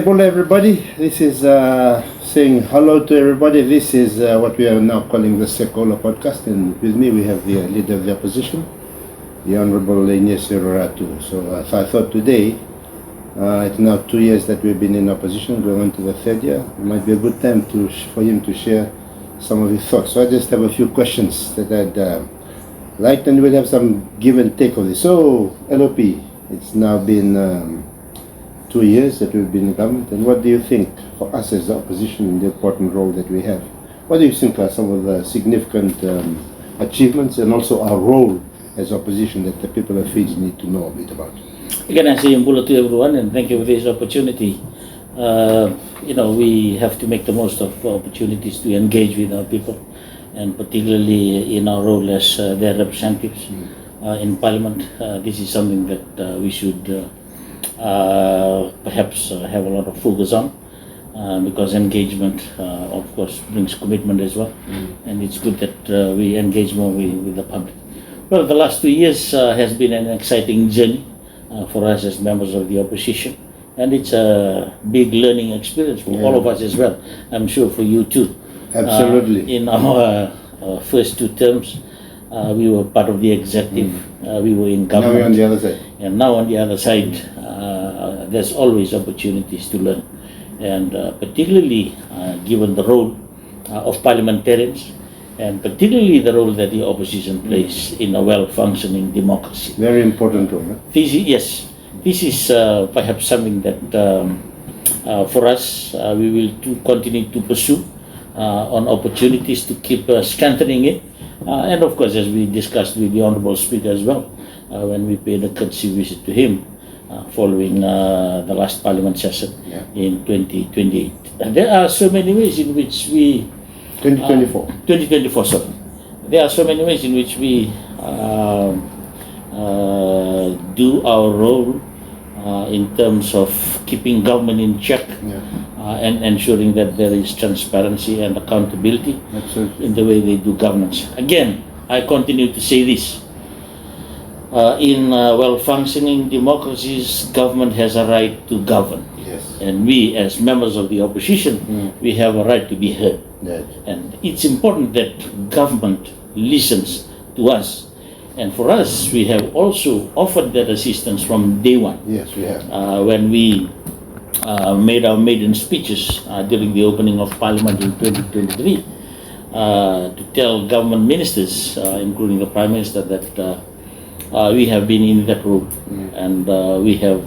Hello everybody, this is saying hello to everybody. This is what we are now calling the Sekolah podcast, and with me we have the leader of the opposition, the Honorable Inia Seruiratu. So I thought today, it's now 2 years that we've been in opposition, going on to the third year. It might be a good time for him to share some of his thoughts. So I just have a few questions that I'd like, and we'll have some give and take of this. So LOP, it's now been 2 years that we've been in government, and what do you think for us as the opposition in the important role that we have? What do you think are some of the significant achievements and also our role as opposition that the people of Fiji need to know a bit about? Again, I say to everyone, and thank you for this opportunity. We have to make the most of opportunities to engage with our people, and particularly in our role as their representatives in Parliament. This is something that we should perhaps have a lot of focus on, because engagement of course brings commitment as well, and it's good that we engage more with the public. Well, the last 2 years has been an exciting journey for us as members of the opposition, and it's a big learning experience for all of us as well. I'm sure for you too. Absolutely. In our first 2 terms, we were part of the executive, we were in government. Now we're on the other side. And now on the other side, there's always opportunities to learn. And particularly given the role of parliamentarians, and particularly the role that the opposition plays in a well-functioning democracy. Very important role. This is perhaps something that for us, we will continue to pursue on opportunities to keep strengthening it. And of course, as we discussed with the Honourable Speaker as well, when we paid a courtesy visit to him following the last Parliament session in 2028. And there are so many ways in which we... 2024, sorry. There are so many ways in which we do our role in terms of keeping government in check and ensuring that there is transparency and accountability in the way they do governance. Again, I continue to say this. In well-functioning democracies, government has a right to govern. Yes. And we, as members of the opposition, we have a right to be heard. Yes. And it's important that government listens to us. And for us, we have also offered that assistance from day one. Yes, we have. When we made our maiden speeches during the opening of Parliament in 2023, to tell government ministers, including the Prime Minister, that we have been in that role, and we have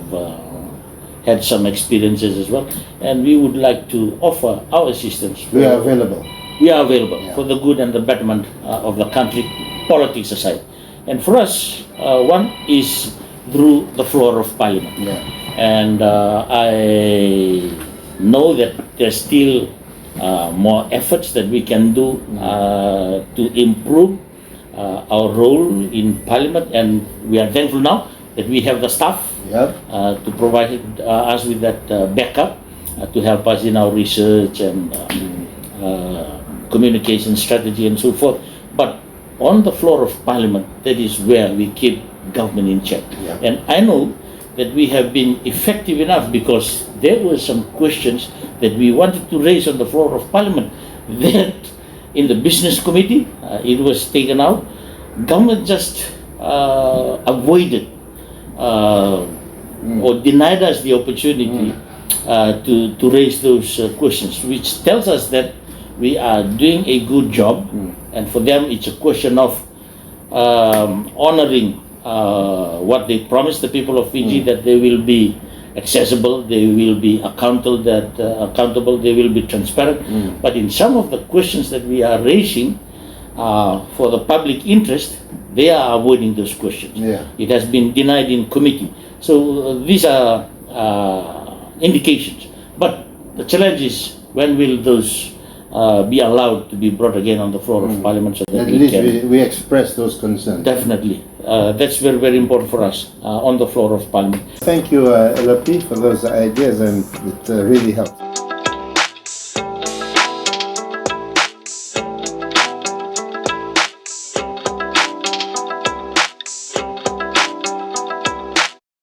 had some experiences as well, and we would like to offer our assistance. We are available. We are available for the good and the betterment of the country, politics aside. And for us, one is through the floor of Parliament. And I know that there's still more efforts that we can do to improve our role in Parliament, and we are thankful now that we have the staff to provide us with that backup to help us in our research and communication strategy and so forth. But on the floor of Parliament, that is where we keep government in check. And I know that we have been effective enough, because there were some questions that we wanted to raise on the floor of Parliament that in the business committee it was taken out. Government just avoided or denied us the opportunity to raise those questions, which tells us that we are doing a good job, and for them it's a question of honoring what they promised the people of Fiji, that they will be accessible, they will be accountable, they will be transparent. But in some of the questions that we are raising for the public interest, they are avoiding those questions. It has been denied in committee. So these are indications. But the challenge is, when will those be allowed to be brought again on the floor of Parliament, so that at least we express those concerns. Definitely. That's very, very important for us on the floor of Parliament. Thank you, LP, for those ideas, and it really helps.